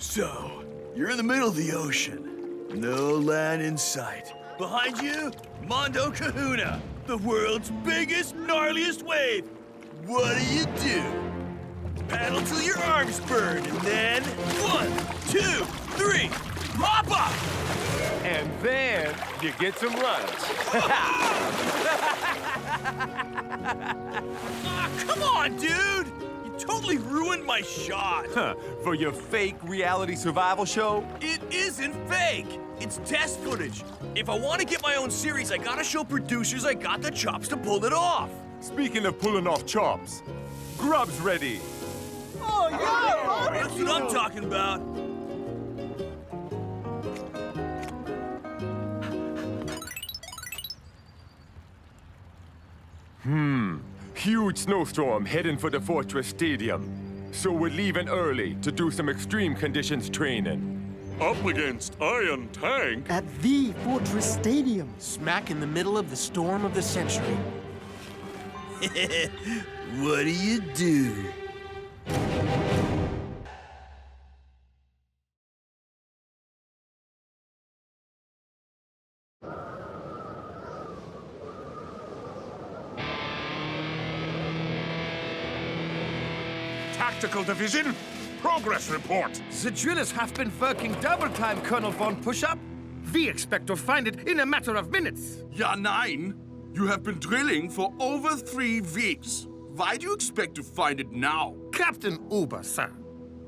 So, you're in the middle of the ocean. No land in sight. Behind you, Mondo Kahuna, the world's biggest, gnarliest wave. What do? Paddle till your arms burn, and then 1, 2, 3, pop up! And then you get some lunch. Come on, dude! You totally ruined my shot. For your fake reality survival show? It isn't fake. It's test footage. If I want to get my own series, I gotta show producers I got the chops to pull it off. Speaking of pulling off chops, grub's ready. Oh, yeah! That's what I'm talking about. Huge snowstorm heading for the Fortress Stadium. So we're leaving early to do some extreme conditions training. Up against Iron Tank? At the Fortress Stadium. Smack in the middle of the storm of the century. What do? Tactical Division, progress report. The drillers have been working double time, Colonel Von Pushup. We expect to find it in a matter of minutes. Ja, nein. You have been drilling for over 3 weeks. Why do you expect to find it now? Captain Uber, sir.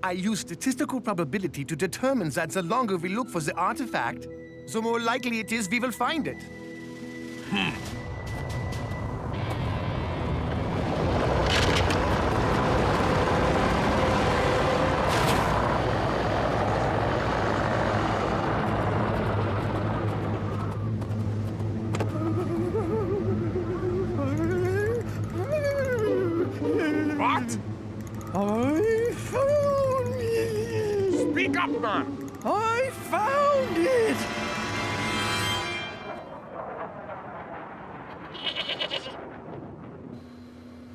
I use statistical probability to determine that the longer we look for the artifact, the more likely it is we will find it. What? I found it! Speak up, man. I found it!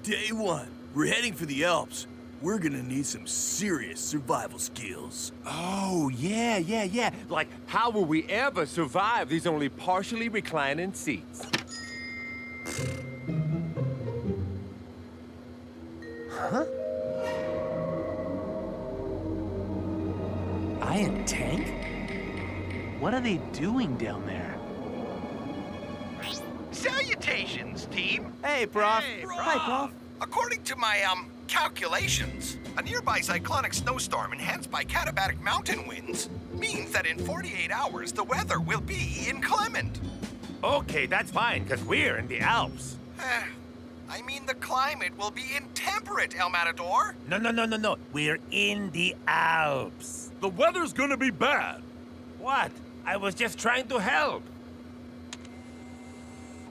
Day 1. We're heading for the Alps. We're gonna need some serious survival skills. Oh, yeah. Like, how will we ever survive these only partially reclining seats? Iron Tank? What are they doing down there? Salutations, team. Hey, Prof. Hi, Prof. According to my, calculations, a nearby cyclonic snowstorm enhanced by katabatic mountain winds means that in 48 hours the weather will be inclement. Okay, that's fine, because we're in the Alps. I mean, the climate will be intemperate, El Matador. No. We're in the Alps. The weather's gonna be bad. What? I was just trying to help.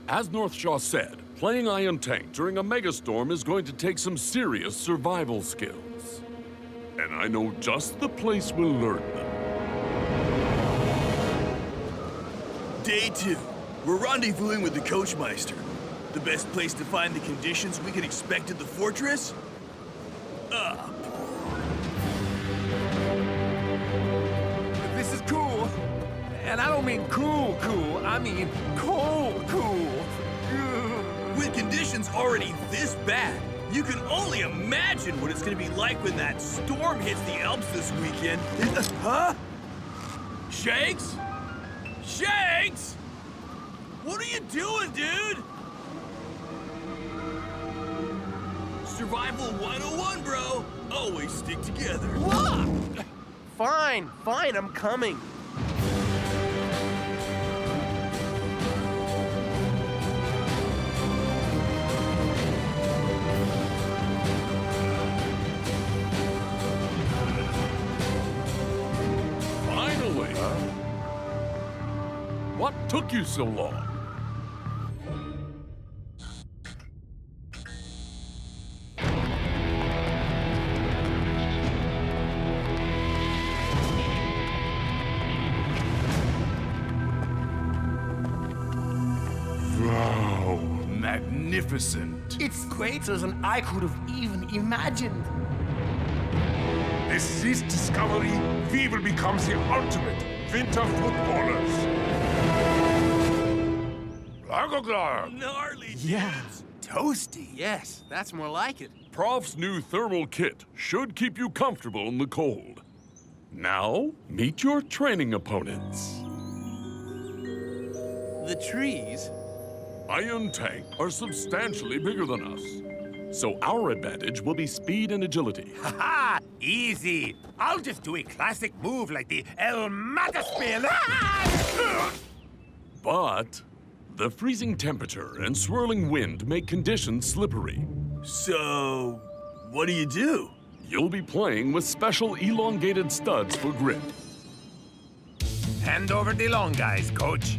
As Northshaw said, playing Iron Tank during a megastorm is going to take some serious survival skills. And I know just the place we'll learn them. Day 2. We're rendezvousing with the Coachmeister. The best place to find the conditions we can expect at the fortress? Up. This is cool. And I don't mean cool, I mean cold, cool. With conditions already this bad, you can only imagine what it's gonna be like when that storm hits the Alps this weekend. Huh? Shanks? Shanks! What are you doing, dude? Survival 101, bro. Always stick together. Fine, I'm coming. Finally! What took you so long? Wow, magnificent. It's greater than I could have even imagined. With this discovery, we will become the ultimate winter footballers. Gnarly Yeah. dudes. Toasty, yes. That's more like it. Prof's new thermal kit should keep you comfortable in the cold. Now, meet your training opponents. The trees? Iron Tank are substantially bigger than us. So our advantage will be speed and agility. Ha! Easy. I'll just do a classic move like the El Mata Spin. But the freezing temperature and swirling wind make conditions slippery. So, what do you do? You'll be playing with special elongated studs for grip. Hand over the long guys, coach.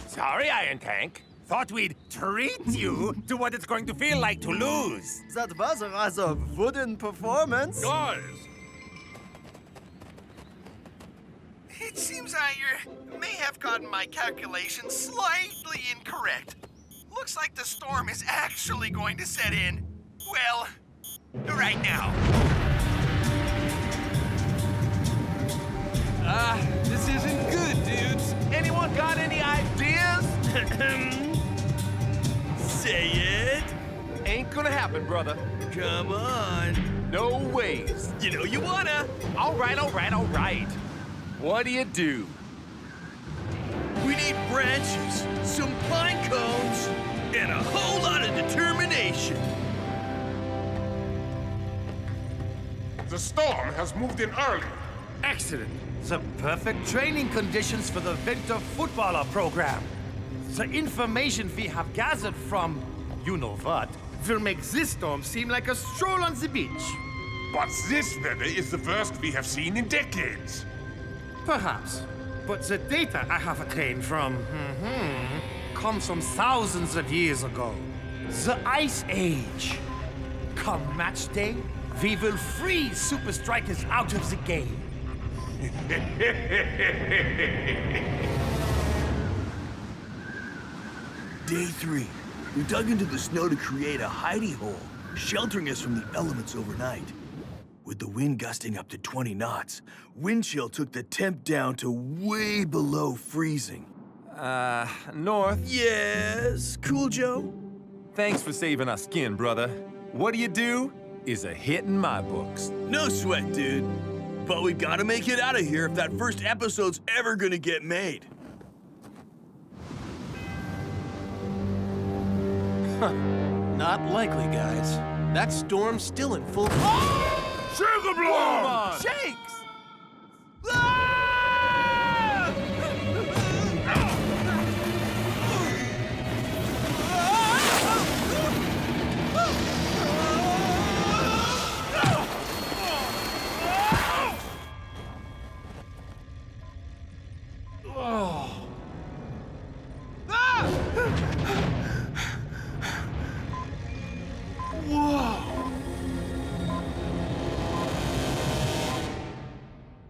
Sorry, Iron Tank. Thought we'd treat you to what it's going to feel like to lose. That was a rather wooden performance. Guys! It seems I may have gotten my calculations slightly incorrect. Looks like the storm is actually going to set in, well, right now. This isn't good, dudes. Anyone got any ideas? Say it. Ain't gonna happen, brother. Come on. No ways. You know you wanna. All right. What do you do? We need branches, some pine cones, and a whole lot of determination. The storm has moved in early. Excellent. The perfect training conditions for the winter footballer program. The information we have gathered from, you know what, will make this storm seem like a stroll on the beach. But this weather is the worst we have seen in decades. Perhaps. But the data I have obtained from, comes from thousands of years ago. The Ice Age. Come match day, we will free Supa Strikas out of the game. Day 3. We dug into the snow to create a hidey hole, sheltering us from the elements overnight. With the wind gusting up to 20 knots, wind chill took the temp down to way below freezing. North, Yes, Cool Joe? thanks for saving our skin, brother. What do you do is a hit in my books. No sweat, dude. But we gotta make it out of here if that first episode's ever gonna get made. Not likely, guys. That storm's still in full. Sugar Bloom! Shakes!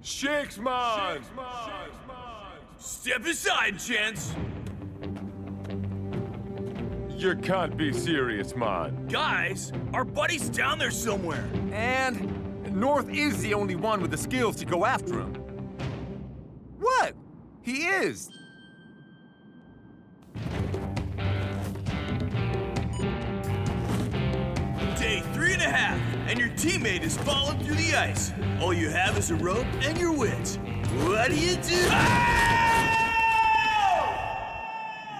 Shakes, man! Step aside, gents. You can't be serious, man. Guys, our buddy's down there somewhere. And North is the only one with the skills to go after him. What? He is. Day 3.5, and your teammate is falling through the ice. All you have is a rope and your wits. What do you do?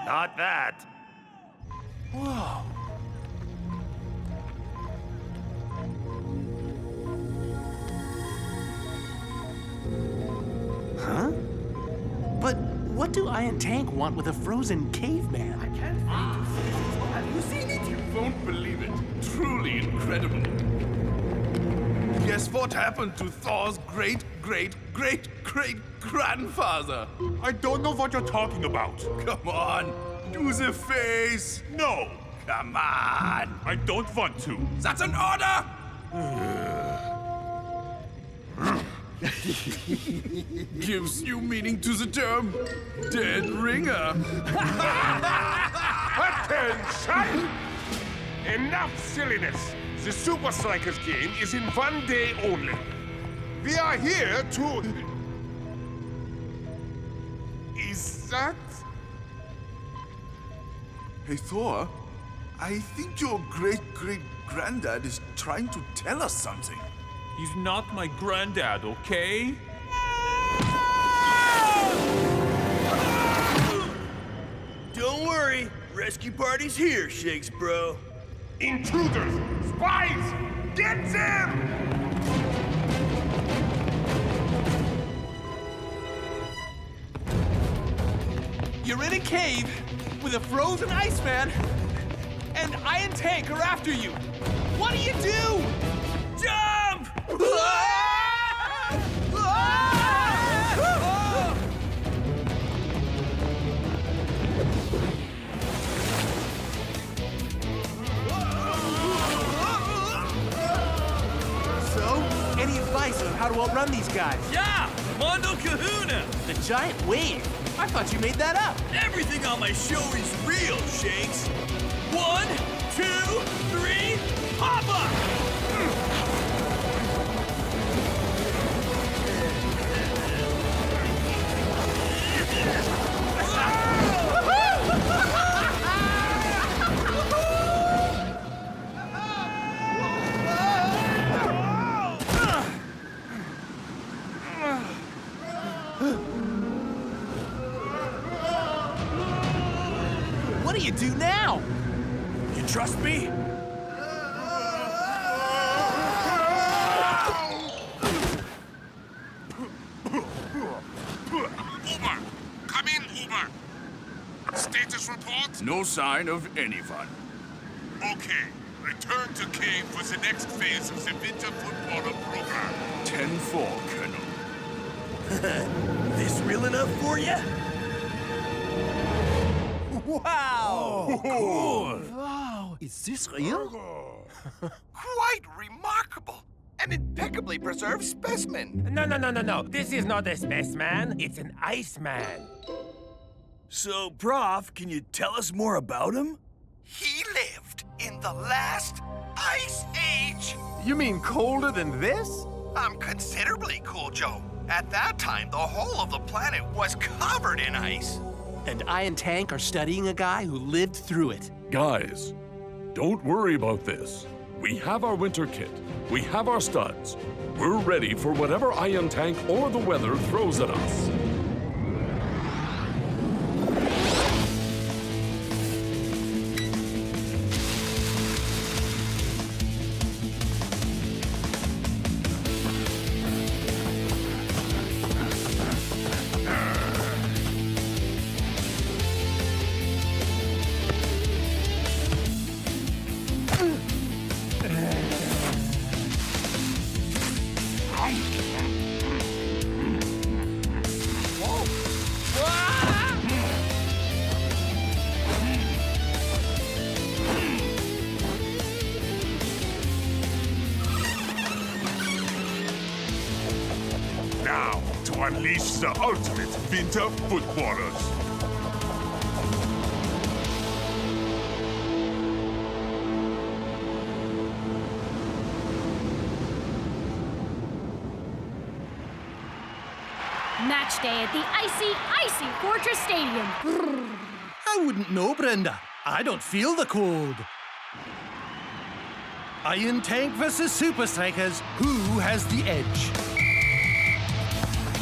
Not that. Whoa. Huh? do Iron Tank want with a frozen caveman? Have you seen it? You won't believe it. Truly incredible. Guess what happened to Thor's great-great-great-great-grandfather? I don't know what you're talking about. Come on, do the face. No, Come on. I don't want to. That's an order. Gives new meaning to the term dead ringer. Attention! Enough silliness. The Supa Strikas game is in 1 day only. We are here to... Is that... Hey, Thor, I think your great-great-granddad is trying to tell us something. He's not my granddad, okay? Don't worry, rescue party's here, Shakes bro. Intruders! Spies! Get them! You're in a cave with a frozen Iceman, and Iron Tank are after you. What do you do? Jump! So, any advice on how to outrun these guys? Yeah! Mondo Kahuna! The giant wave? I thought you made that up. Everything on my show is real, Shakes. 1, 2, 3, hop up! What do you do now? You trust me? Uber! Come in, Uber! Status report? No sign of anyone. Okay. Return to cave for the next phase of the Winter Footballer program. 10-4, Colonel. This real enough for you? Wow! Cool. Wow, is this real? Quite remarkable. An impeccably preserved specimen. No. This is not a spaceman. It's an Iceman. So, Prof, can you tell us more about him? He lived in the last Ice Age. You mean colder than this? Considerably cool, Joe. At that time, the whole of the planet was covered in ice. And Iron Tank are studying a guy who lived through it. Guys, don't worry about this. We have our winter kit. We have our studs. We're ready for whatever Iron Tank or the weather throws at us. Now, to unleash the ultimate Winter Footballers. Match day at the icy Fortress Stadium. I wouldn't know, Brenda. I don't feel the cold. Iron Tank versus Supa Strikas. Who has the edge?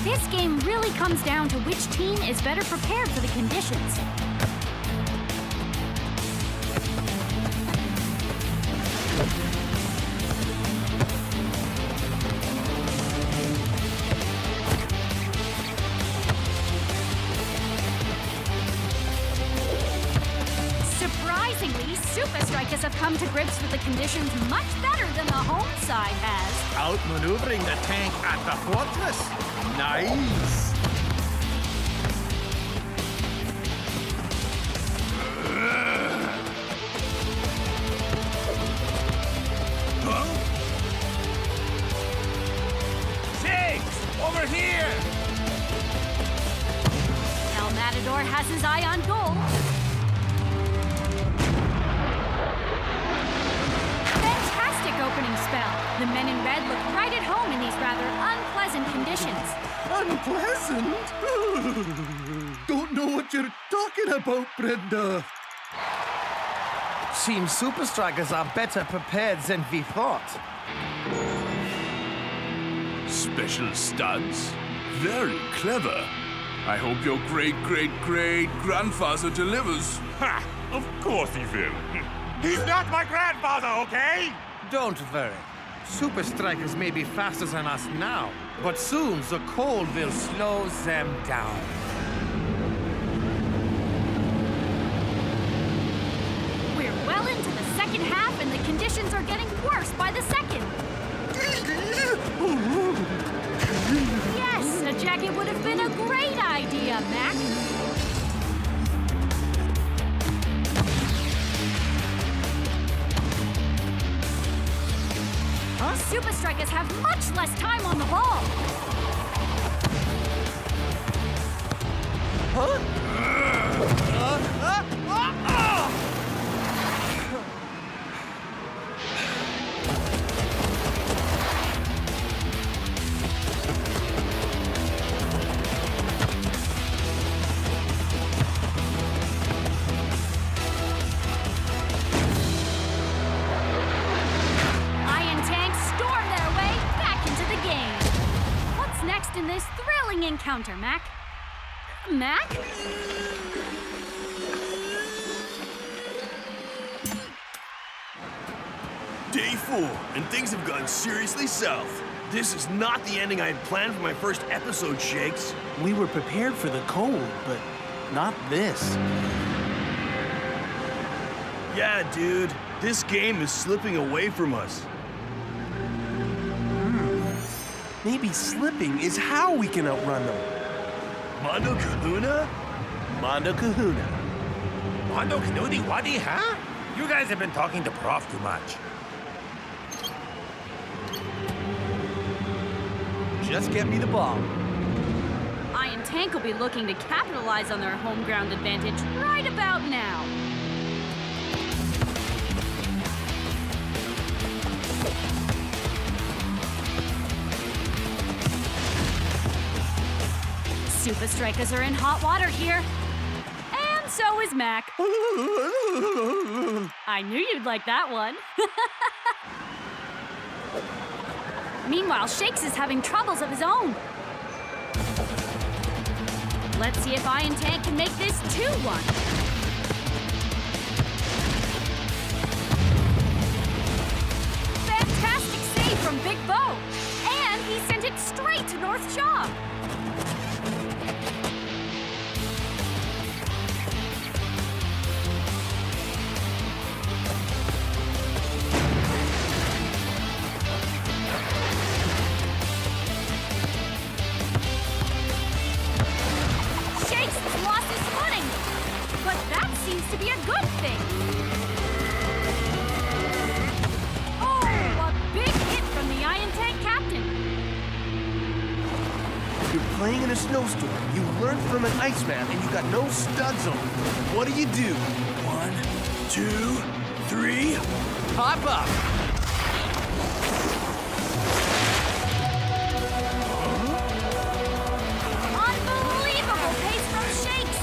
This game really comes down to which team is better prepared for the conditions. come to grips with the conditions much better than the home side has. Outmaneuvering the tank at the fortress. Nice. Over here! El Matador has his eye on goal. Fantastic opening spell. The men in red look right at home in these rather unpleasant conditions. Unpleasant? Don't know what you're talking about, Brenda. Seems Supa Strikas are better prepared than we thought. Special studs? Very clever. I hope your great-great-great-grandfather delivers. Ha! Of course he will. He's not my grandfather, okay? Don't worry. Supa Strikas may be faster than us now, but soon the cold will slow them down. We're well into the second half and the conditions are getting worse by the second. Yes, a jacket would have been a great idea, Mac. Supa Strikas have much less time on the ball. In this thrilling encounter, Mac. Mac? Day 4, and things have gone seriously south. This is not the ending I had planned for my first episode, Shakes. We were prepared for the cold, but not this. Yeah, dude. This game is slipping away from us. Maybe slipping is how we can outrun them. Mondo Kahuna? Mondo Kahuna. Mondo Canudi Wadi, huh? You guys have been talking to Prof too much. Just get me the ball. Iron Tank will be looking to capitalize on their home ground advantage right about now. Supa Strikas are in hot water here. And so is Mac. I knew you'd like that one. Meanwhile, Shakes is having troubles of his own. Let's see if Iron Tank can make this 2-1. Fantastic save from Big Bo. And he sent it straight to North Shaw. Seems to be a good thing. Oh, a big hit from the Iron Tank captain. You're playing in a snowstorm. You learned from an Iceman and you got no studs on. What do? 1, 2, 3. Hop up. Unbelievable pace from Shakes.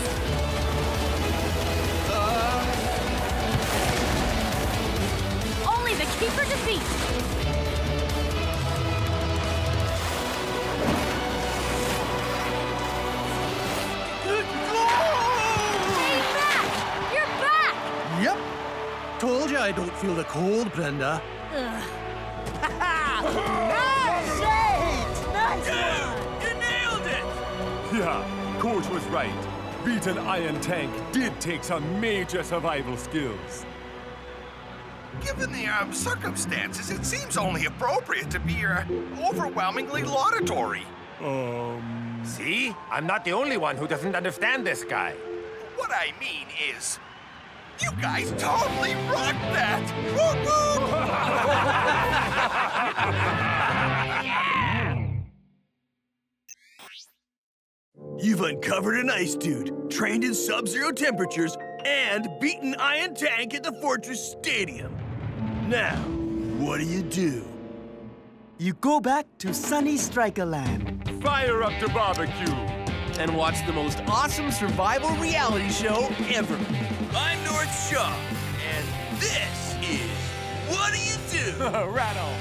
Only the keeper defeat. Hey, Mac! You're back! Yep. Told you I don't feel the cold, Brenda. Ugh. You nailed it! Yeah, Coach was right. Beating Iron Tank did take some major survival skills. given the circumstances, it seems only appropriate to be overwhelmingly laudatory. See? I'm not the only one who doesn't understand this guy. What I mean is, you guys totally rocked that! You've uncovered an ice dude, trained in sub-zero temperatures, and beaten Iron Tank at the Fortress Stadium. Now, what do? You go back to sunny Striker Land. Fire up the barbecue. And watch the most awesome survival reality show ever. I'm North Shaw, and this is What Do You Do? Right on.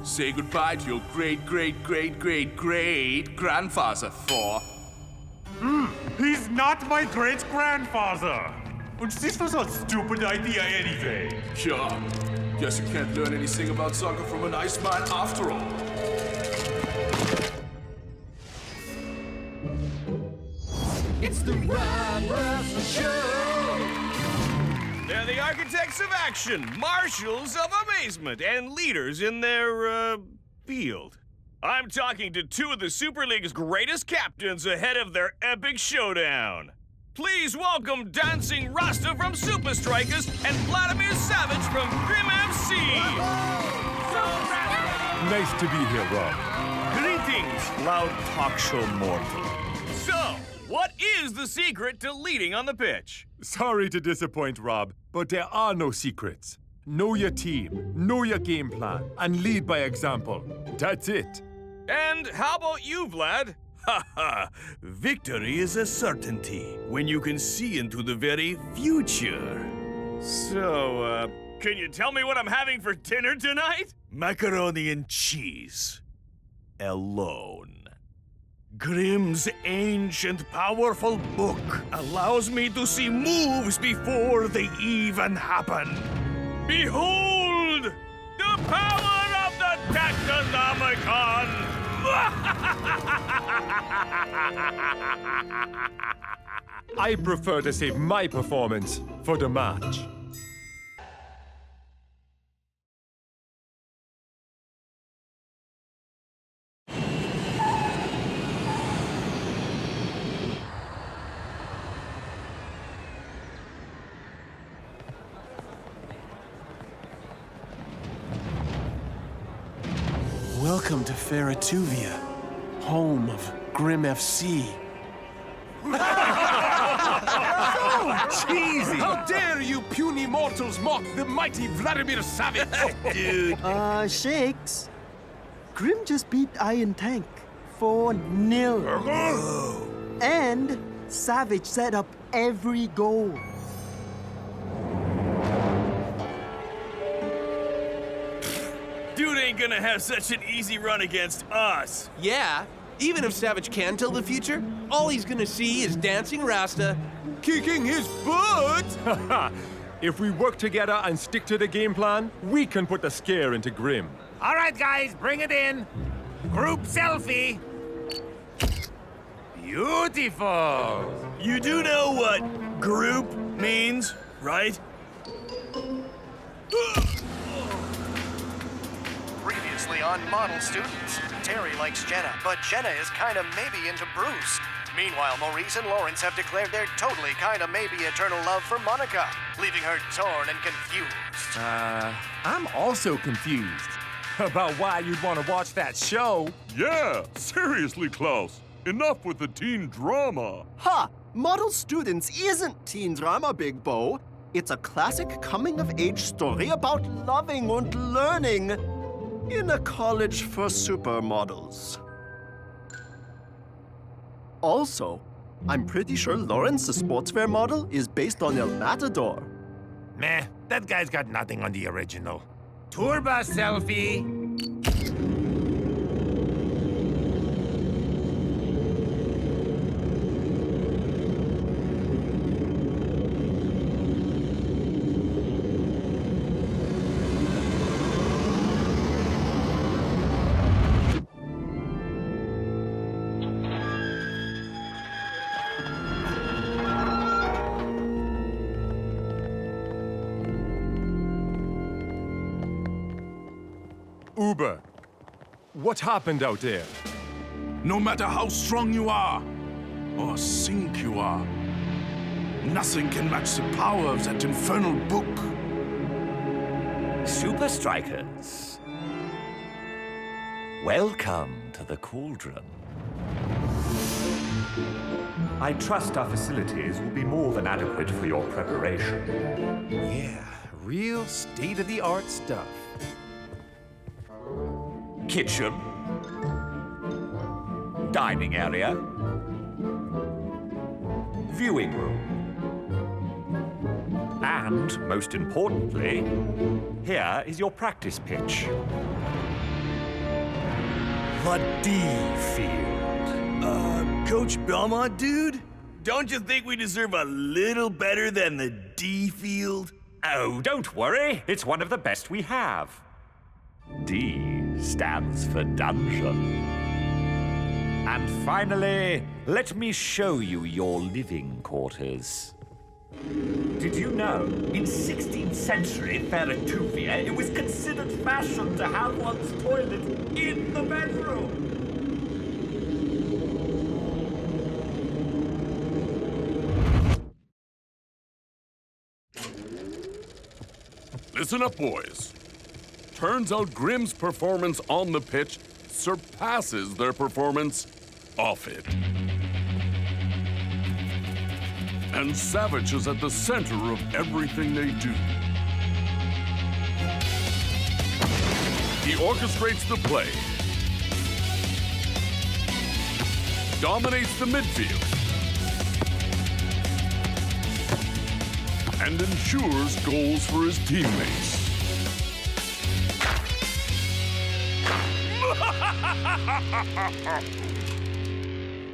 Say goodbye to your great-great-great-great-great-grandfather, Thor. He's not my great-grandfather. And this was a stupid idea anyway. Yeah. Guess you can't learn anything about soccer from an Iceman after all. It's the Rob Russell Show. They're the architects of action, marshals of amazement, and leaders in their, field. I'm talking to two of the Super League's greatest captains ahead of their epic showdown. Please welcome Dancing Rasta from Supa Strikas and Vladimir Savage from Grim FC. Nice to be here, Rob. Greetings, loud talk show mortal. So, what is the secret to leading on the pitch? Sorry to disappoint, Rob, but there are no secrets. Know your team, know your game plan, and lead by example. That's it. And how about you, Vlad? Ha ha! Victory is a certainty when you can see into the very future. So, can you tell me what I'm having for dinner tonight? Macaroni and cheese. Alone. Grimm's ancient, powerful book allows me to see moves before they even happen. Behold! The power of the Tectonomicon! I prefer to save my performance for the match. Welcome to Ferratuvia, home of Grim FC. Cheesy! How dare you puny mortals mock the mighty Vladimir Savage! Dude. Shakes. Grim just beat Iron Tank 4-0. And Savage set up every goal. Dude ain't gonna have such an easy run against us. Yeah, even if Savage can tell the future, all he's gonna see is Dancing Rasta kicking his butt! If we work together and stick to the game plan, we can put the scare into Grim. All right, guys, bring it in. Group selfie. Beautiful. You do know what group means, right? Previously on Model Students, Terry likes Jenna, but Jenna is kinda maybe into Bruce. Meanwhile, Maurice and Lawrence have declared their totally kinda maybe eternal love for Monica, leaving her torn and confused. I'm also confused about why you'd want to watch that show. Yeah, seriously, Klaus. Enough with the teen drama. Ha! Model Students isn't teen drama, Big Bo. It's a classic coming-of-age story about loving and learning in a college for supermodels. Also, I'm pretty sure Lawrence, the sportswear model, is based on El Matador. Meh, that guy's got nothing on the original. Tour bus selfie. Uber, what happened out there? No matter how strong you are, or sink you are, nothing can match the power of that infernal book. Supa Strikas. Welcome to the cauldron. I trust our facilities will be more than adequate for your preparation. Yeah, real state-of-the-art stuff. Kitchen. Dining area. Viewing room. And, most importantly, here is your practice pitch. The D field. Coach Belmont, dude? Don't you think we deserve a little better than the D field? Oh, don't worry. It's one of the best we have. D stands for dungeon. And finally, let me show you your living quarters. Did you know, in 16th century Feratuvia, it was considered fashion to have one's toilet in the bedroom? Listen up, boys. Turns out Grimm's performance on the pitch surpasses their performance off it. And Savage is at the center of everything they do. He orchestrates the play, dominates the midfield, and ensures goals for his teammates.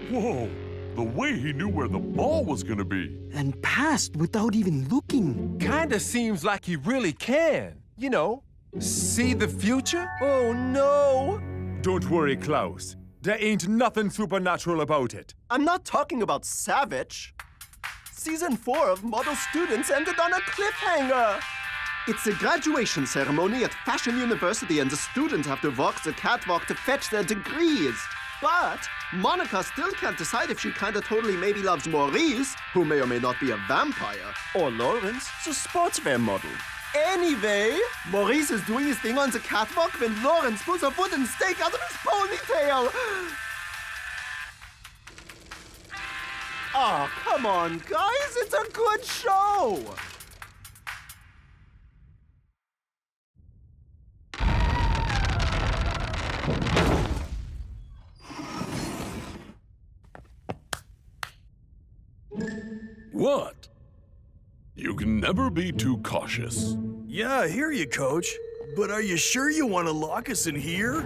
Whoa, the way he knew where the ball was gonna be. And passed without even looking. Kinda seems like he really can. You know, see the future? Oh no! Don't worry, Klaus. There ain't nothing supernatural about it. I'm not talking about Savage. Season 4 of Model Students ended on a cliffhanger. It's a graduation ceremony at Fashion University and the students have to walk the catwalk to fetch their degrees. But Monica still can't decide if she kinda totally maybe loves Maurice, who may or may not be a vampire, or Lawrence, the sportswear model. Anyway, Maurice is doing his thing on the catwalk when Lawrence pulls a wooden stake out of his ponytail. Oh, come on, guys, it's a good show. What? You can never be too cautious. Yeah, I hear you, Coach. But are you sure you want to lock us in here?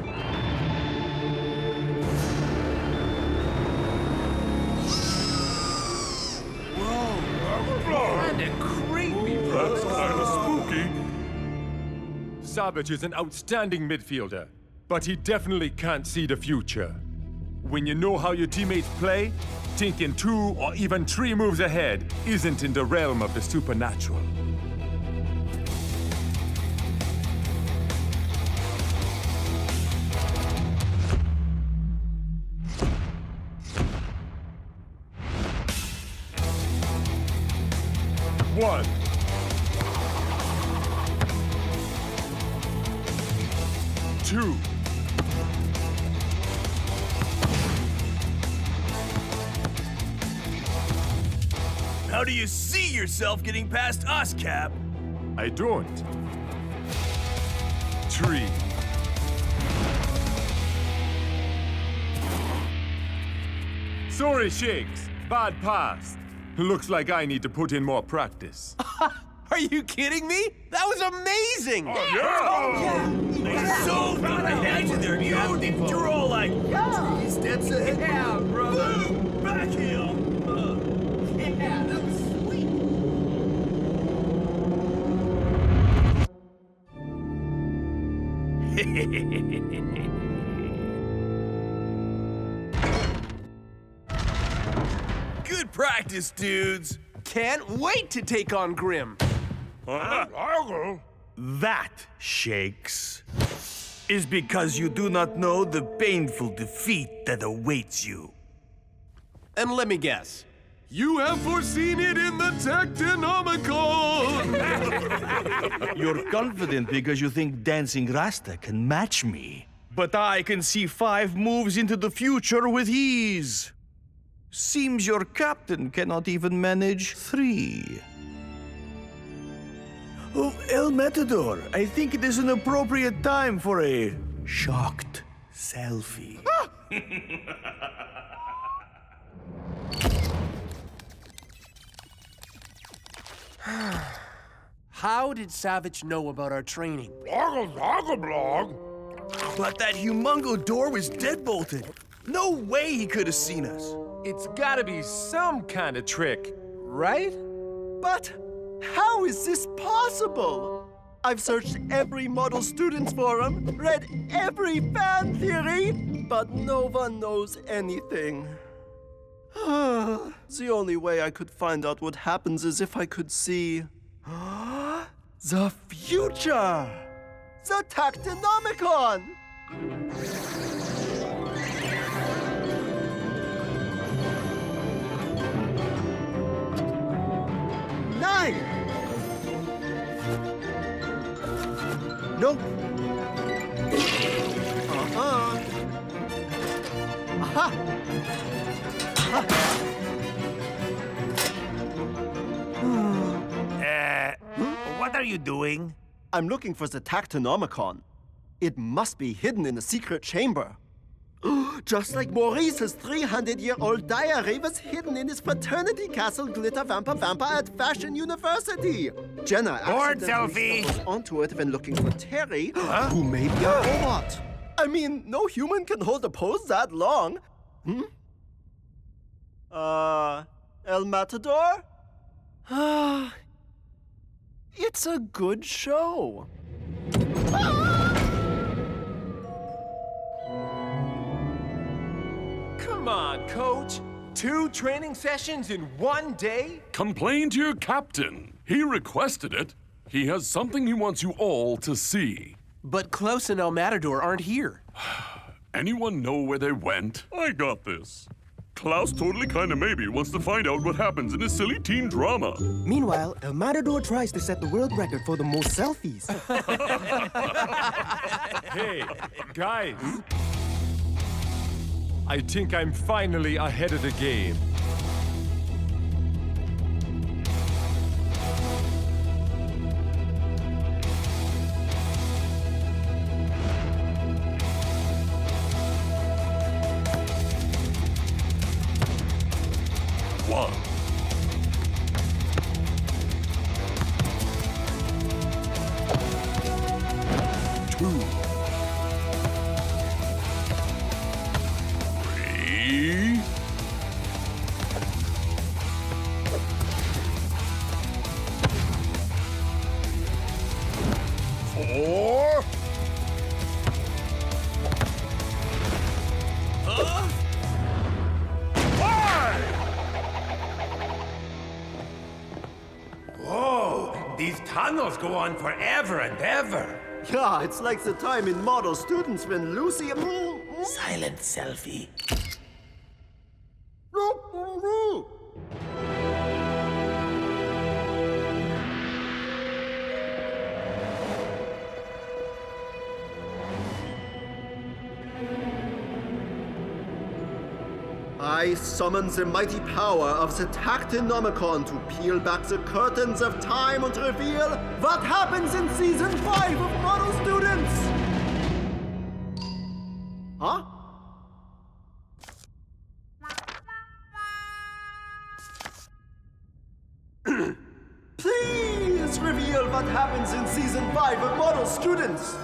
Kinda creepy, That's kinda spooky. Savage is an outstanding midfielder, but he definitely can't see the future. When you know how your teammates play, thinking 2 or even 3 moves ahead isn't in the realm of the supernatural. One. Two. How do you see yourself getting past us, Cap? I don't. 3. Sorry, Shakes. Bad pass. Looks like I need to put in more practice. Are you kidding me? That was amazing! So good. I had you there, dude. You're all like 3 steps ahead. Yeah, bro. Boom! Back heel. Yeah, that was sweet. Good practice, dudes. Can't wait to take on Grimm. That shakes. is because you do not know the painful defeat that awaits you. And let me guess. You have foreseen it in the Tectonomicon! You're confident because you think Dancing Rasta can match me. But I can see 5 moves into the future with ease. Seems your captain cannot even manage 3. Oh, El Matador, I think it is an appropriate time for a shocked selfie. How did Savage know about our training? But that humongo door was deadbolted. No way he could have seen us. It's gotta be some kind of trick, right? But how is this possible? I've searched every model students forum, read every fan theory, but no one knows anything. The only way I could find out what happens is if I could see the future! The Tectonomicon! Nine! Nope. Aha! What are you doing? I'm looking for the Tectonomicon. It must be hidden in a secret chamber. Just like Maurice's 300-year-old diary was hidden in his fraternity castle Glitter Vampa at Fashion University. Jenna accidentally stumbles onto it when looking for Terry, who may be a robot. I mean, no human can hold a pose that long. El Matador? It's a good show. Come on, Coach. 2 training sessions in 1 day? Complain to your captain. He requested it. He has something he wants you all to see. But Klaus and El Matador aren't here. Anyone know where they went? I got this. Klaus totally kinda maybe wants to find out what happens in a silly teen drama. Meanwhile, El Matador tries to set the world record for the most selfies. Hey, guys. I think I'm finally ahead of the game. One. 2. 3. 4. 5. Whoa! These tunnels go on forever and ever. Yeah, it's like the time in Model Students when Lucy... Silent selfie. I summon the mighty power of the Tectonomicon to peel back the curtains of time and reveal what happens in Season 5 of Model Students! Huh? Please reveal what happens in Season 5 of Model Students!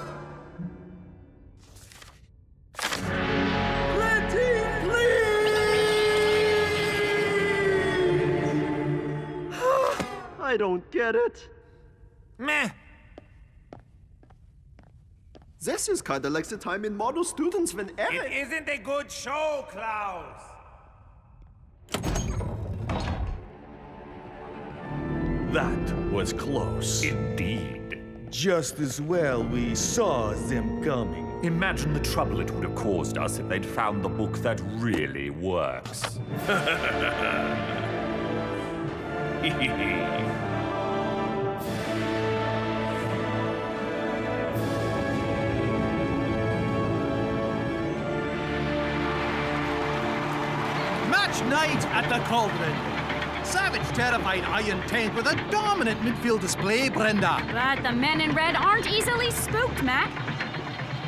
I don't get it. Meh. This is kinda like the time in Model Students when Eric... It isn't a good show, Klaus. That was close. Indeed. Just as well we saw them coming. Imagine the trouble it would have caused us if they'd found the book that really works. Match night at the Cauldron. Savage terrified Iron Tank with a dominant midfield display, Brenda. But the men in red aren't easily spooked, Mac.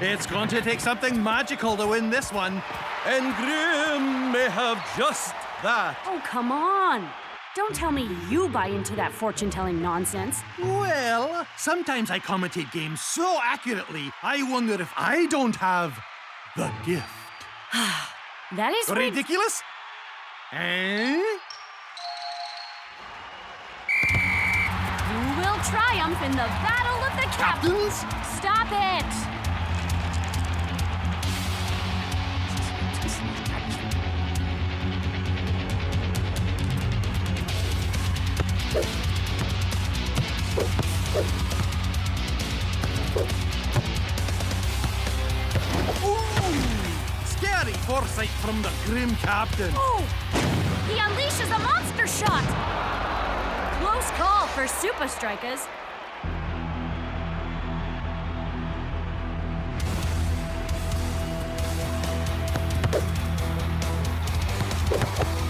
It's going to take something magical to win this one. And Grim may have just that. Oh, come on. Don't tell me you buy into that fortune-telling nonsense. Well, sometimes I commentate games so accurately, I wonder if I don't have the gift. That is ridiculous. Eh? Who will triumph in the Battle of the Captains? Stop it! Scary foresight from the Grim Captain. Oh! He unleashes a monster shot! Close call for Supa Strikas.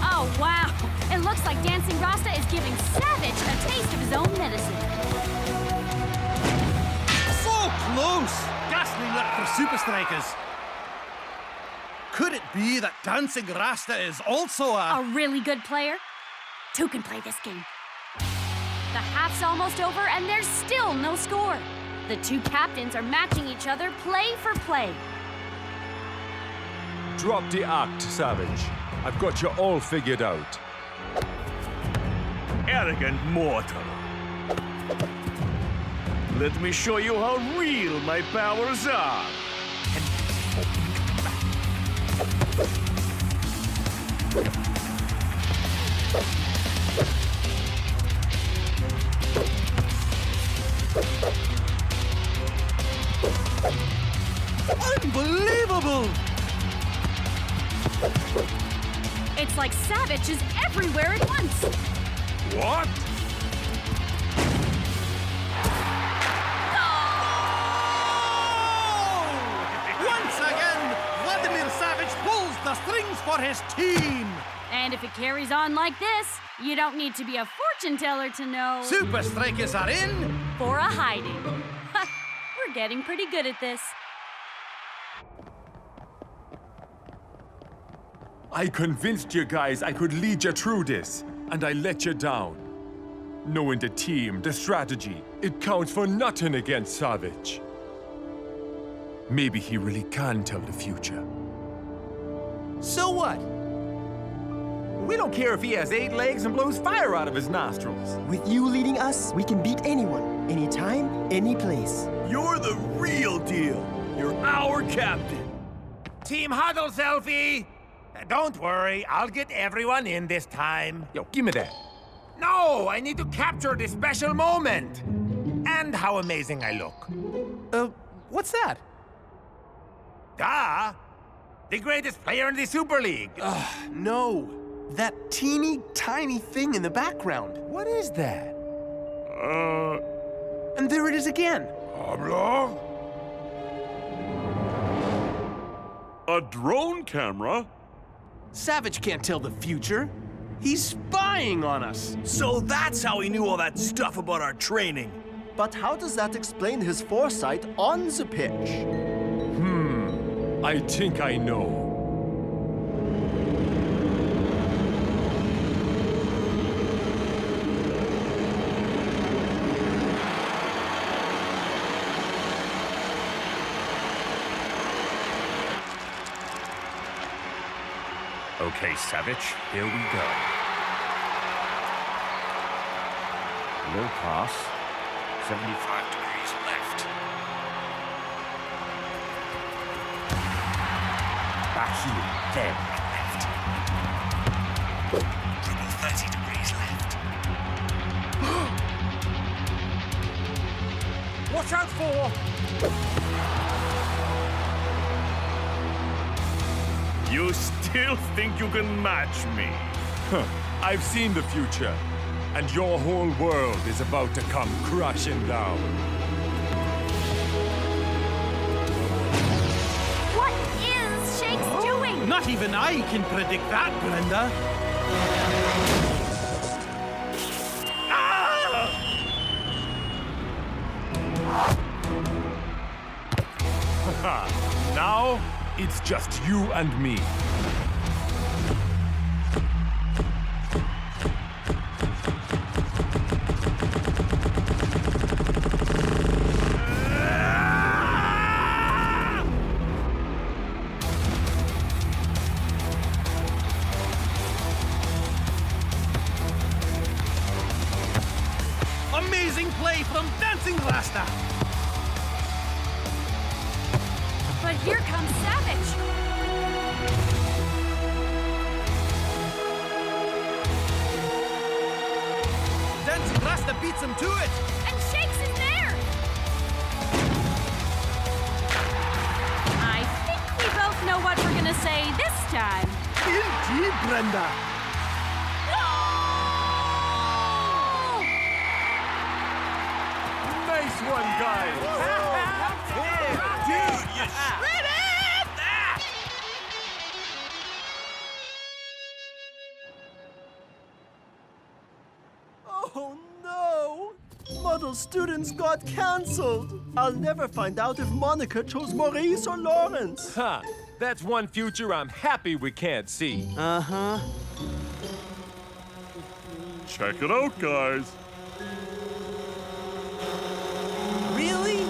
Oh, wow! It looks like Dancing Rasta is giving Savage a taste of his own medicine. So close! Ghastly luck for Supa Strikas. Could it be that Dancing Rasta is also a really good player? Two can play this game. The half's almost over and there's still no score. The two captains are matching each other play for play. Drop the act, Savage. I've got you all figured out. Arrogant mortal. Let me show you how real my powers are. Unbelievable! It's like Savage is everywhere at once. What? Once again, Vladimir Savage pulls the strings for his team. And if it carries on like this, you don't need to be a fortune teller to know. Supa Strikas are in for a hiding. We're getting pretty good at this. I convinced you guys I could lead you through this, and I let you down. Knowing the team, the strategy, it counts for nothing against Savage. Maybe he really can tell the future. So what? We don't care if he has 8 legs and blows fire out of his nostrils. With you leading us, we can beat anyone, anytime, any place. You're the real deal. You're our captain. Team huddle, Selfie! Don't worry, I'll get everyone in this time. Yo, give me that. No, I need to capture this special moment. And how amazing I look. What's that? Duh! The greatest player in the Super League. No. That teeny tiny thing in the background. What is that? And there it is again. Pablo? A drone camera? Savage can't tell the future. He's spying on us. So that's how he knew all that stuff about our training. But how does that explain his foresight on the pitch? I think I know. Okay, Savage, here we go. Low pass, 75 degrees left. Back heel, then left. Dribble 30 degrees left. Watch out for... still think you can match me? I've seen the future, and your whole world is about to come crashing down. What is Shakes doing? Not even I can predict that, Brenda. Now, it's just you and me. Amazing play from Dancing Rasta. But here comes Savage. Dancing Rasta beats him to it. And Shakes is there. I think we both know what we're gonna say this time. Indeed, Brenda. Nice one, guys. Dude, you shredded that! Oh no! Model students got cancelled. I'll never find out if Monica chose Maurice or Lawrence. Ha! That's one future I'm happy we can't see. Uh-huh. Check it out, guys. Really?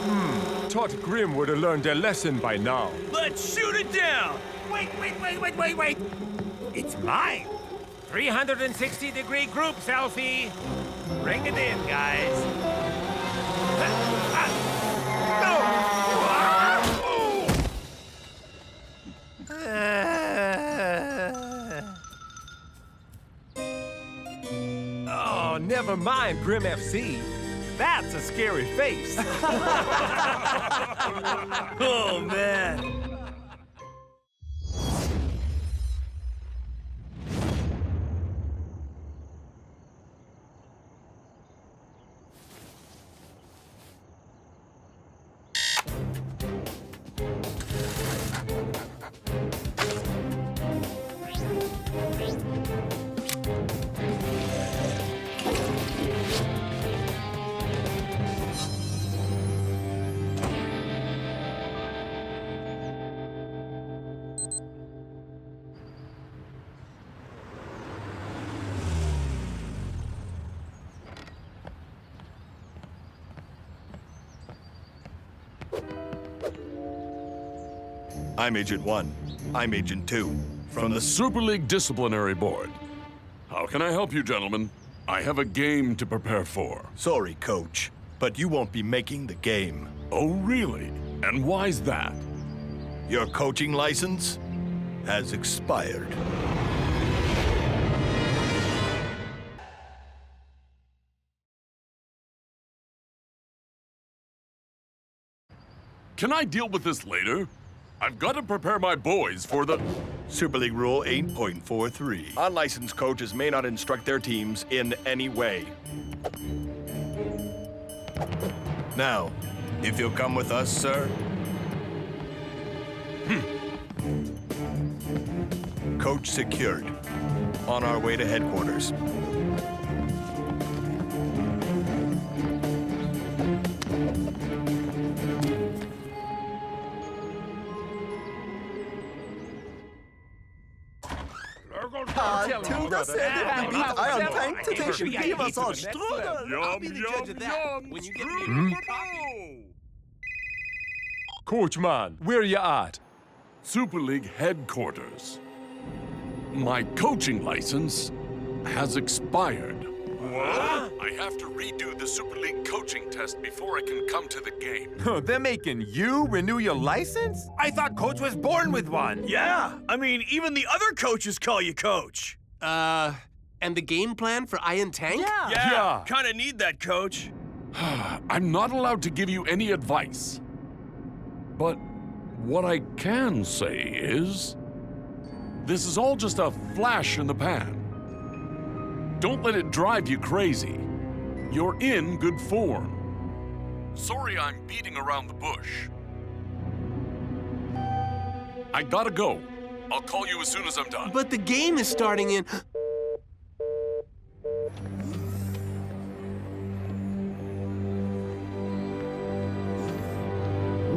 Thought Grim would have learned their lesson by now. Let's shoot it down! Wait! It's mine! 360-degree group selfie! Bring it in, guys. Oh, never mind, Grim FC. That's a scary face. Oh, man. I'm Agent 1. I'm Agent 2. From the Super League Disciplinary Board. How can I help you, gentlemen? I have a game to prepare for. Sorry, Coach, but you won't be making the game. Oh, really? And why's that? Your coaching license has expired. Can I deal with this later? I've got to prepare my boys for the... Super League Rule 8.43. Unlicensed coaches may not instruct their teams in any way. Now, if you'll come with us, sir. Coach secured. On our way to headquarters. Tilda said if we beat Iron Tank, they should give us all strudel. I'll be the judge of that when you get me Hmm? a copy. Coach man, where you at? Super League headquarters. My coaching license has expired. What? I have to redo the Super League coaching test before I can come to the game. They're making you renew your license? I thought Coach was born with one. Yeah, I mean, even the other coaches call you Coach. And the game plan for Iron Tank? Yeah. Kinda need that, Coach. I'm not allowed to give you any advice. But what I can say is, This is all just a flash in the pan. Don't let it drive you crazy. You're in good form. Sorry I'm beating around the bush. I gotta go. I'll call you as soon as I'm done. But the game is starting in...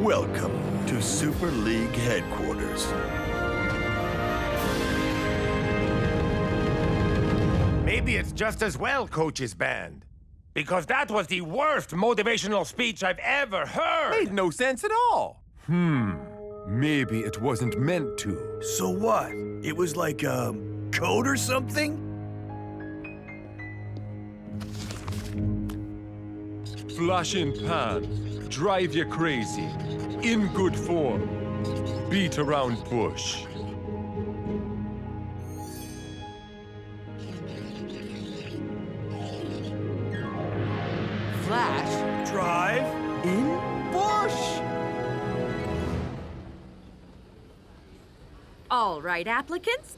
Welcome to Super League headquarters. Maybe it's just as well Coach's banned. Because that was the worst motivational speech I've ever heard! Made no sense at all. Maybe it wasn't meant to. So what? It was like a code or something? Flash in pan, drive you crazy, in good form, beat around bush. Flash? Drive In bush? All right, applicants.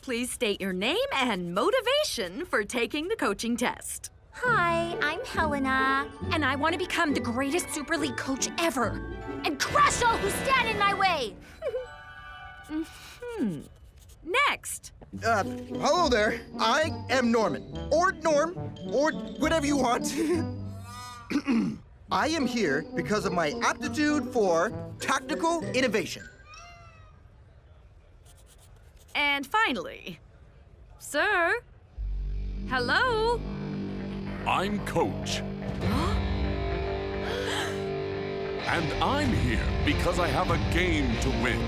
Please state your name and motivation for taking the coaching test. Hi, I'm Helena, and I want to become the greatest Super League coach ever and crush all who stand in my way. Next. Hello there. I am Norman, or Norm, or whatever you want. I am here because of my aptitude for tactical innovation. And finally, sir. Hello? I'm Coach. And I'm here because I have a game to win.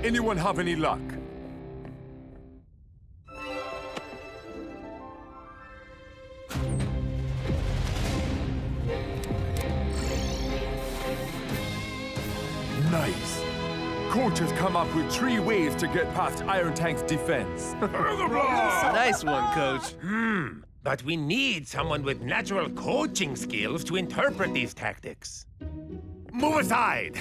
Anyone have any luck? Nice. Coach has come up with 3 ways to get past Iron Tank's defense. Nice one, Coach. But we need someone with natural coaching skills to interpret these tactics. Move aside!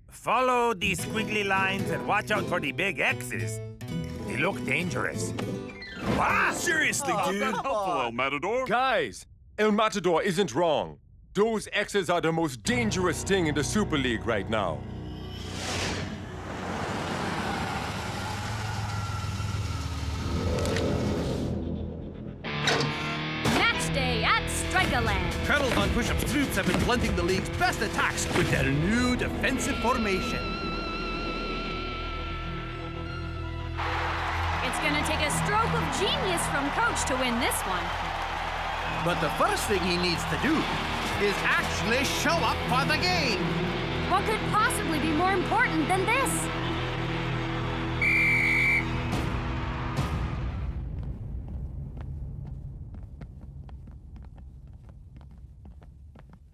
Follow these squiggly lines and watch out for the big X's. They look dangerous. Ah, seriously, dude. Helpful, El Matador. Guys, El Matador isn't wrong. Those X's are the most dangerous thing in the Super League right now. Match day at Strikerland. Colonel Von Push-Up's troops have been blunting the league's best attacks with their new defensive formation. It's gonna take a stroke of genius from Coach to win this one. But the first thing he needs to do is actually show up for the game. What could possibly be more important than this?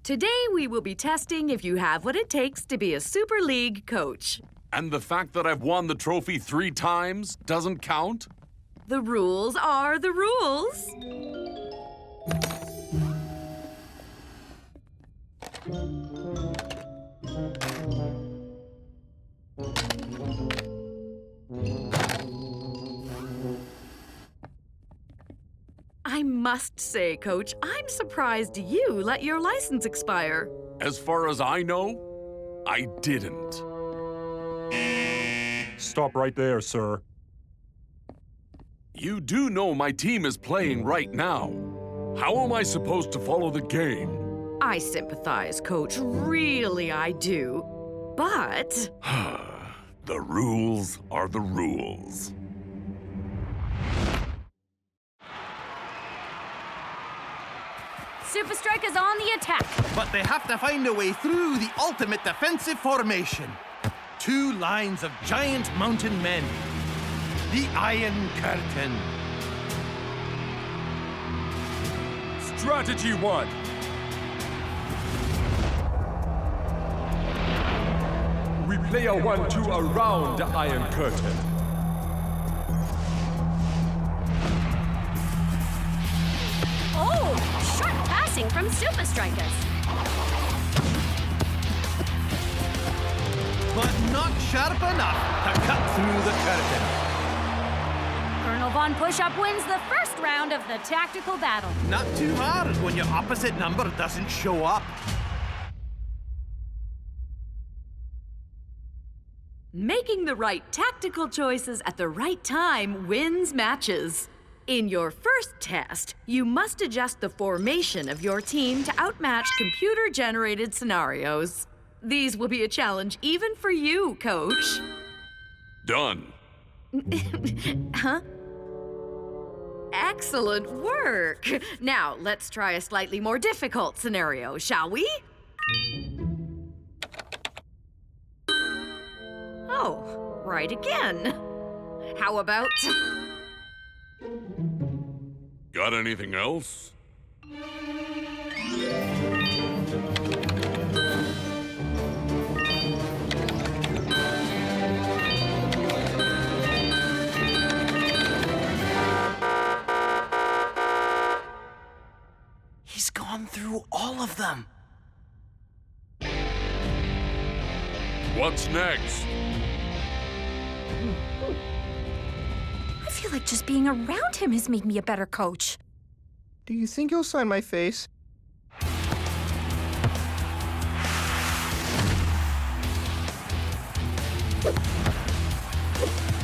Today we will be testing if you have what it takes to be a Super League coach. And the fact that I've won the trophy 3 times doesn't count? The rules are the rules. I must say, Coach, I'm surprised you let your license expire. As far as I know, I didn't. Stop right there, sir. You do know my team is playing right now. How am I supposed to follow the game? I sympathize, Coach. Really, I do. But... The rules are the rules. Supa Strikas on the attack. But they have to find a way through the ultimate defensive formation. 2 lines of giant mountain men. The Iron Curtain. Strategy 1. We play a 1-2 around the Iron Curtain. Oh, sharp passing from Supa Strikas. but not sharp enough to cut through the curtain. Colonel Von Pushup wins the first round of the tactical battle. Not too hard when your opposite number doesn't show up. Making the right tactical choices at the right time wins matches. In your first test, you must adjust the formation of your team to outmatch computer-generated scenarios. These will be a challenge even for you, Coach. Done. Huh? Excellent work. Now, let's try a slightly more difficult scenario, shall we? Oh, right again. How about... Got anything else? He's gone through all of them. What's next? I feel like just being around him has made me a better coach. Do you think he'll sign my face?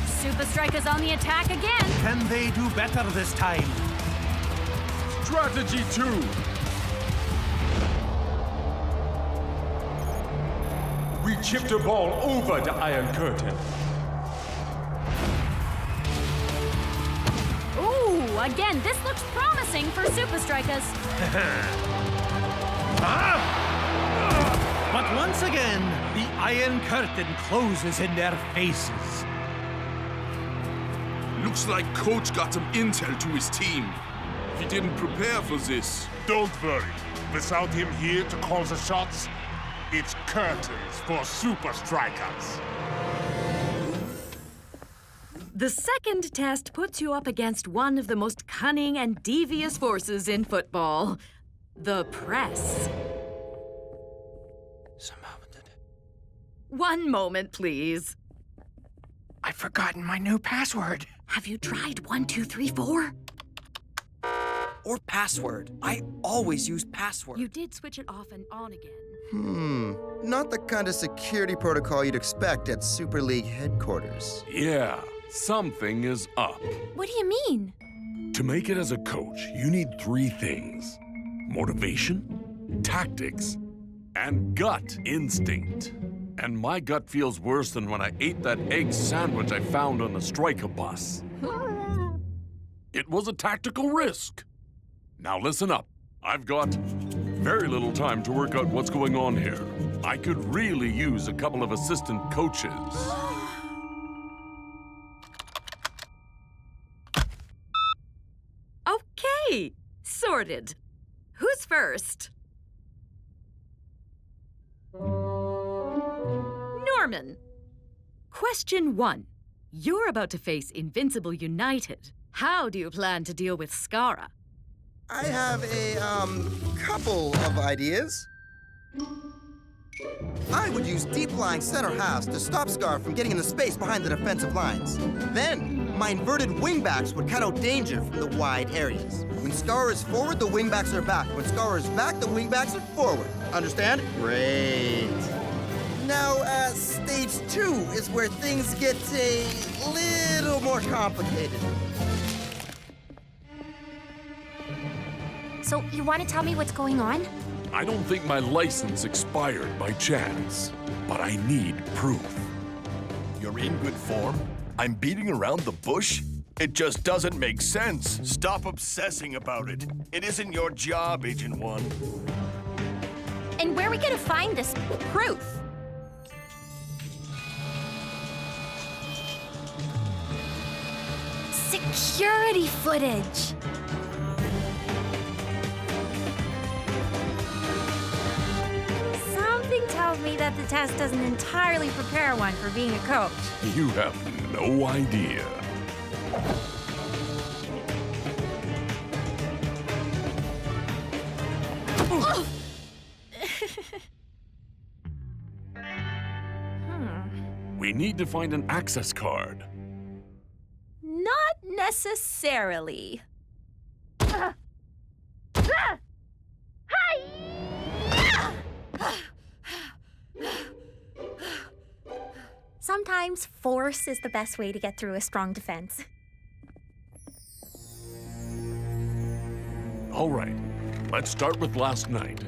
Supa Strikas on the attack again. Can they do better this time? Strategy 2. We chipped a ball over the Iron Curtain. Ooh, again, this looks promising for Supa Strikas. But once again, the Iron Curtain closes in their faces. Looks like Coach got some intel to his team. He didn't prepare for this. Don't worry. Without him here to call the shots, it's curtains for Supa Strikas. The second test puts you up against one of the most cunning and devious forces in football, the press. One moment, please. I've forgotten my new password. Have you tried 1, 2, 3, 4? Or password. I always use password. You did switch it off and on again. Not the kind of security protocol you'd expect at Super League headquarters. Yeah, something is up. What do you mean? To make it as a coach, you need 3 things: motivation, tactics, and gut instinct. And my gut feels worse than when I ate that egg sandwich I found on the striker bus. It was a tactical risk. Now listen up. I've got very little time to work out what's going on here. I could really use a couple of assistant coaches. Okay, sorted. Who's first? Norman. Question 1. You're about to face Invincible United. How do you plan to deal with Skara? I have a, couple of ideas. I would use deep-lying center halves to stop Scar from getting into space behind the defensive lines. Then, my inverted wingbacks would cut out danger from the wide areas. When Scar is forward, the wingbacks are back. When Scar is back, the wingbacks are forward. Understand? Great. Now, stage 2 is where things get a little more complicated. So, you want to tell me what's going on? I don't think my license expired by chance, but I need proof. You're in good form? I'm beating around the bush? It just doesn't make sense. Stop obsessing about it. It isn't your job, Agent 1. And where are we going to find this proof? Security footage. Something tells me that the test doesn't entirely prepare one for being a coach. You have no idea. We need to find an access card. Not necessarily. Sometimes force is the best way to get through a strong defense. All right, let's start with last night.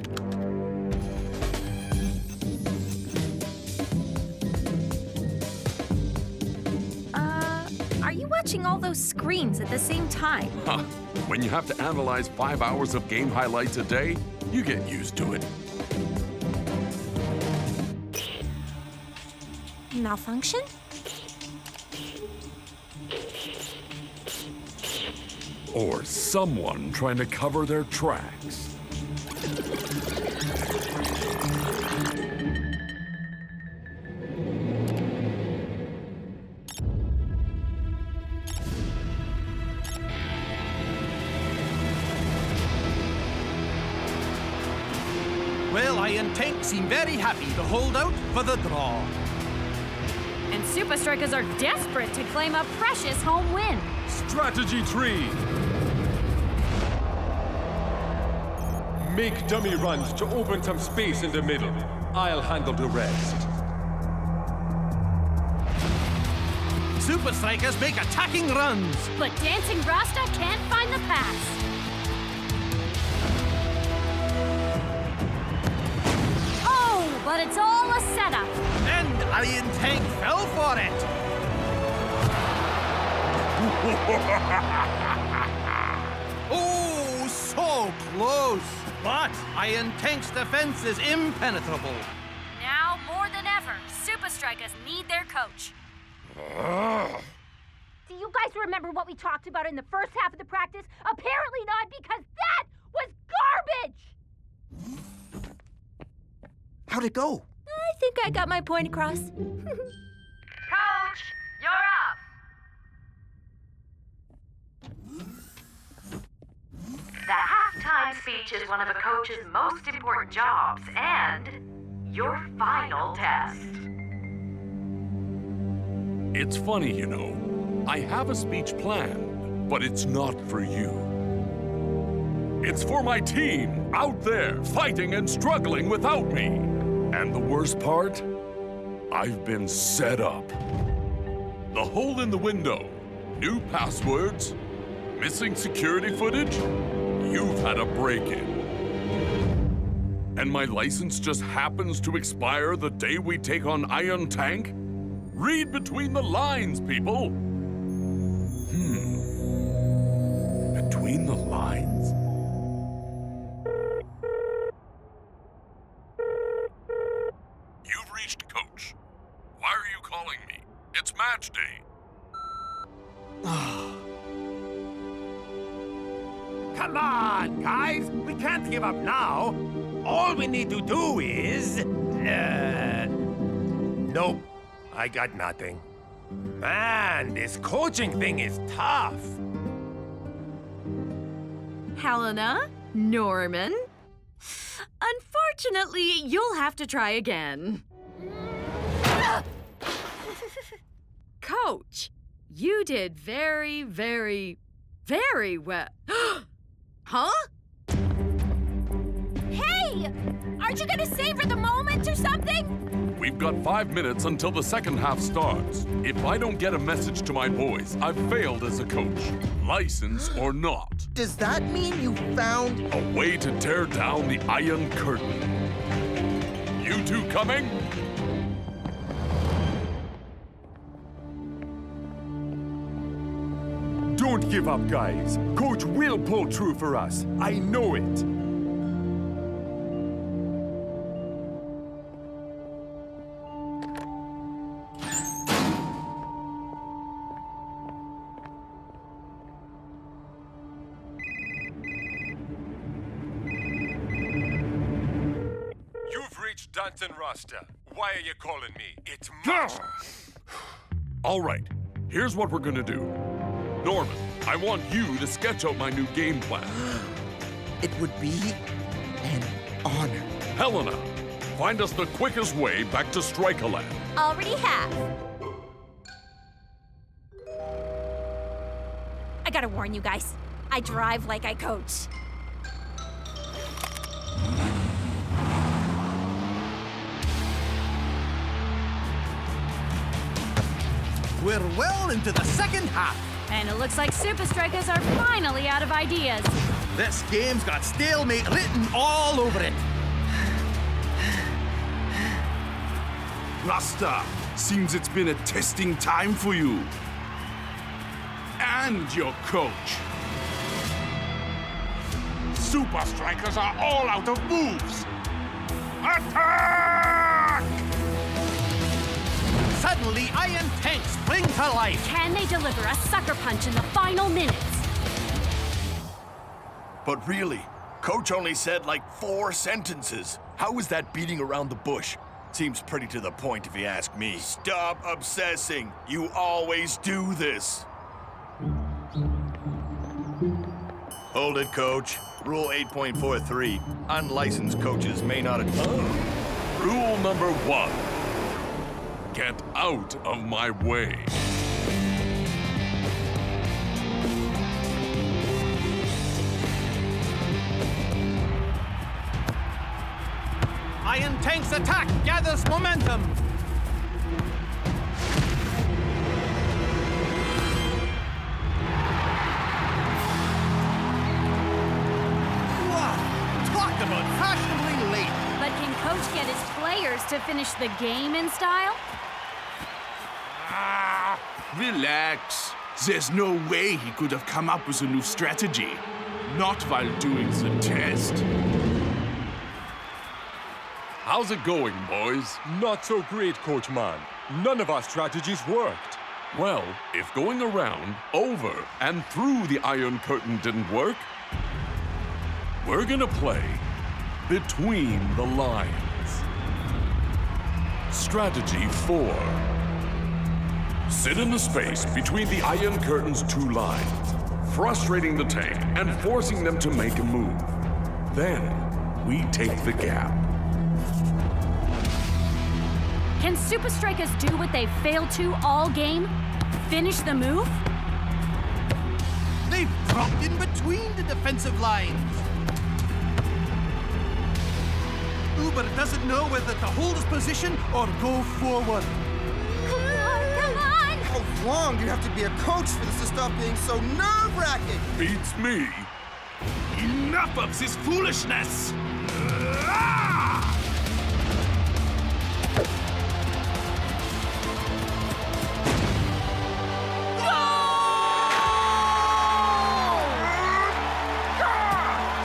Are you watching all those screens at the same time? Huh. When you have to analyze 5 hours of game highlights a day, you get used to it. Malfunction? Or someone trying to cover their tracks. Well, Iron Tank seem very happy to hold out for the draw. And Supa Strikas are desperate to claim a precious home win. Strategy 3. Make dummy runs to open some space in the middle. I'll handle the rest. Supa Strikas make attacking runs. But Dancing Rasta can't find the pass. Oh, but it's all a setup. And Iron Tank fell for it. Oh, so close. But Iron Tank's defense is impenetrable. Now, more than ever, Supa Strikas need their coach. Do you guys remember what we talked about in the first half of the practice? Apparently not, because that was garbage! How'd it go? I think I got my point across. Coach, you're up. The halftime speech is one of a coach's most important jobs and your final test. It's funny, you know. I have a speech planned, but it's not for you. It's for my team out there fighting and struggling without me. And the worst part? I've been set up. The hole in the window, new passwords, missing security footage. You've had a break-in. And my license just happens to expire the day we take on Iron Tank? Read between the lines, people. Between the lines? You've reached Coach. Why are you calling me? It's match day. Come on, guys. We can't give up now. All we need to do is... Nope. I got nothing. Man, this coaching thing is tough. Helena, Norman. Unfortunately, you'll have to try again. Coach, you did very, very, very well. Huh? Hey! Aren't you gonna savor the moment or something? We've got 5 minutes until the second half starts. If I don't get a message to my boys, I've failed as a coach, license or not. Does that mean you found a way to tear down the Iron Curtain? You two coming? Don't give up, guys. Coach will pull through for us. I know it. You've reached Danton Rasta. Why are you calling me? It's much. All right, here's what we're gonna do. Norman, I want you to sketch out my new game plan. It would be an honor. Helena, find us the quickest way back to Strikerland. Already have. gotta warn you guys. I drive like I coach. We're well into the second half. And it looks like Supa Strikas are finally out of ideas. This game's got stalemate written all over it. Rasta, seems it's been a testing time for you. And your coach. Supa Strikas are all out of moves. Attack! Suddenly, iron tanks spring to life. Can they deliver a sucker punch in the final minutes? But really, Coach only said like 4 sentences. How is that beating around the bush? Seems pretty to the point if you ask me. Stop obsessing. You always do this. Hold it, Coach. Rule 8.43. Unlicensed coaches may not... Rule number 1. Get out of my way. Iron tank's attack gathers momentum. Talk about fashionably late. But can Coach get his players to finish the game in style? Relax. There's no way he could have come up with a new strategy. Not while doing the test. How's it going, boys? Not so great, Coach Man. None of our strategies worked. Well, if going around, over, and through the Iron Curtain didn't work, we're gonna play between the lines. Strategy 4. Sit in the space between the Iron Curtain's 2 lines, frustrating the tank and forcing them to make a move. Then, we take the gap. Can Supa Strikas do what they failed to all game? Finish the move? They've dropped in between the defensive lines. Uber doesn't know whether to hold his position or go forward. Come on! How long do you have to be a coach for this to stop being so nerve-wracking? Beats me. Enough of this foolishness!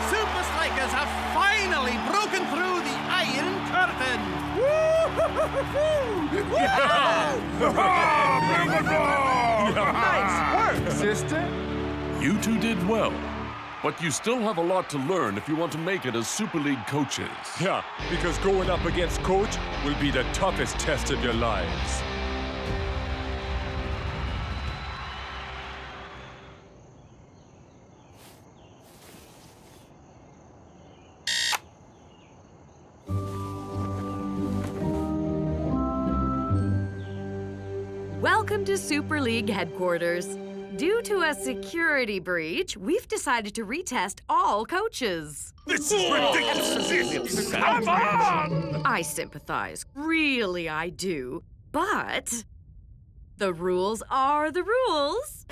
Supa Strikas have finally broken through the Iron Curtain. Nice work, sister. You two did well, but you still have a lot to learn if you want to make it as Super League coaches. Yeah, because going up against Coach will be the toughest test of your lives. Welcome to Super League headquarters. Due to a security breach, we've decided to retest all coaches. This is ridiculous! Come on! I sympathize. Really, I do. But the rules are the rules.